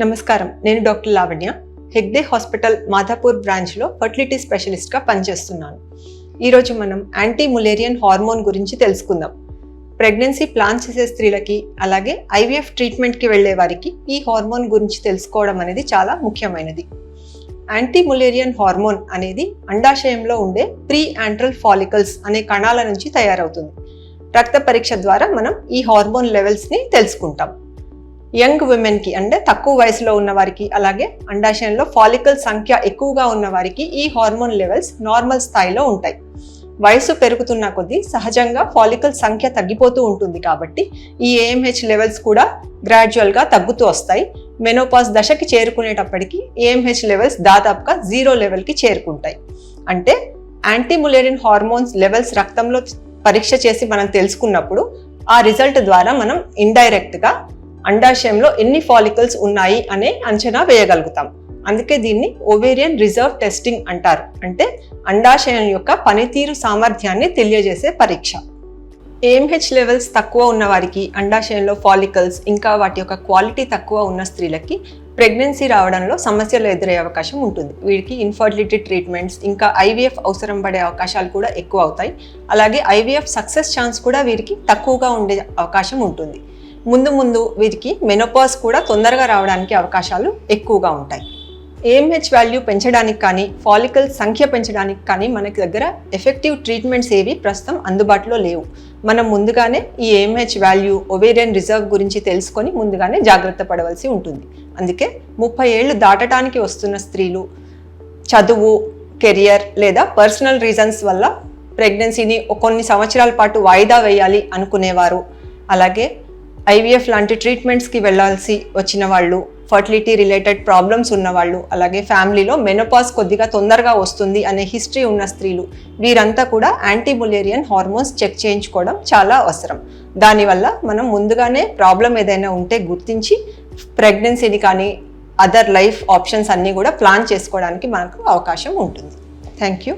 నమస్కారం, నేను doctor Lavanya. Hegde hospital Madhapur బ్రాంచ్లో ఫర్టిలిటీ స్పెషలిస్ట్గా పనిచేస్తున్నాను. ఈరోజు మనం యాంటీ ములేరియన్ హార్మోన్ గురించి తెలుసుకుందాం. ప్రెగ్నెన్సీ ప్లాన్ చేసే స్త్రీలకి, అలాగే ఐవీఎఫ్ ట్రీట్మెంట్కి వెళ్లే వారికి ఈ హార్మోన్ గురించి తెలుసుకోవడం అనేది చాలా ముఖ్యమైనది. యాంటీ ములేరియన్ హార్మోన్ అనేది అండాశయంలో ఉండే ప్రీ యాంట్రల్ ఫాలికల్స్ అనే కణాల నుంచి తయారవుతుంది. రక్త పరీక్ష ద్వారా మనం ఈ హార్మోన్ లెవెల్స్ని తెలుసుకుంటాం. యంగ్ ఉమెన్కి అంటే తక్కువ వయసులో ఉన్న వారికి, అలాగే అండాశయంలో ఫాలికల్ సంఖ్య ఎక్కువగా ఉన్న వారికి ఈ హార్మోన్ లెవెల్స్ నార్మల్ స్థాయిలో ఉంటాయి. వయసు పెరుగుతున్న కొద్దీ సహజంగా ఫాలికల్ సంఖ్య తగ్గిపోతూ ఉంటుంది కాబట్టి ఈ ఏఎంహెచ్ లెవెల్స్ కూడా గ్రాడ్యువల్గా తగ్గుతూ వస్తాయి. మెనోపాజ్ దశకి చేరుకునేటప్పటికి ఏఎంహెచ్ లెవెల్స్ దాదాపుగా 0 లెవెల్కి చేరుకుంటాయి. అంటే యాంటీ ములేరియన్ హార్మోన్స్ లెవెల్స్ రక్తంలో పరీక్ష చేసి మనం తెలుసుకున్నప్పుడు ఆ రిజల్ట్ ద్వారా మనం ఇండైరెక్ట్గా అండాశయంలో ఎన్ని ఫాలికల్స్ ఉన్నాయి అనే అంచనా వేయగలుగుతాం. అందుకే దీన్ని ఓవేరియన్ రిజర్వ్ టెస్టింగ్ అంటారు. అంటే అండాశయం యొక్క పనితీరు సామర్థ్యాన్ని తెలియజేసే పరీక్ష. ఏఎంహెచ్ లెవెల్స్ తక్కువ ఉన్న వారికి, అండాశయంలో ఫాలికల్స్ ఇంకా వాటి యొక్క క్వాలిటీ తక్కువ ఉన్న స్త్రీలకి ప్రెగ్నెన్సీ రావడంలో సమస్యలు ఎదురయ్యే అవకాశం ఉంటుంది. వీరికి ఇన్ఫర్టిలిటీ ట్రీట్మెంట్స్ ఇంకా ఐవీఎఫ్ అవసరం పడే అవకాశాలు కూడా ఎక్కువ అవుతాయి. అలాగే ఐవీఎఫ్ సక్సెస్ ఛాన్స్ కూడా వీరికి తక్కువగా ఉండే అవకాశం ఉంటుంది. ముందు వీరికి మెనోపాజ్ కూడా తొందరగా రావడానికి అవకాశాలు ఎక్కువగా ఉంటాయి. ఏఎంహెచ్ వాల్యూ పెంచడానికి కానీ, ఫాలికల్ సంఖ్య పెంచడానికి కానీ మనకి దగ్గర ఎఫెక్టివ్ ట్రీట్మెంట్స్ ఏవి ప్రస్తుతం అందుబాటులో లేవు. మనం ముందుగానే ఈ ఏఎంహెచ్ వాల్యూ, ఓవేరియన్ రిజర్వ్ గురించి తెలుసుకొని ముందుగానే జాగ్రత్త పడవలసి ఉంటుంది. అందుకే 30 ఏళ్ళు దాటడానికి వస్తున్న స్త్రీలు చదువు, కెరియర్ లేదా పర్సనల్ రీజన్స్ వల్ల ప్రెగ్నెన్సీని కొన్ని సంవత్సరాల పాటు వాయిదా వేయాలి అనుకునేవారు, అలాగే ఐవీఎఫ్ లాంటి ట్రీట్మెంట్స్కి వెళ్ళాల్సి వచ్చిన వాళ్ళు, ఫర్టిలిటీ రిలేటెడ్ ప్రాబ్లమ్స్ ఉన్నవాళ్ళు, అలాగే ఫ్యామిలీలో మెనోపాజ్ కొద్దిగా తొందరగా వస్తుంది అనే హిస్టరీ ఉన్న స్త్రీలు, వీరంతా కూడా యాంటీ ములేరియన్ హార్మోన్స్ చెక్ చేయించుకోవడం చాలా అవసరం. దానివల్ల మనం ముందుగానే ప్రాబ్లం ఏదైనా ఉంటే గుర్తించి ప్రెగ్నెన్సీని కానీ అదర్ లైఫ్ ఆప్షన్స్ అన్నీ కూడా ప్లాన్ చేసుకోవడానికి మనకు అవకాశం ఉంటుంది. Thank you.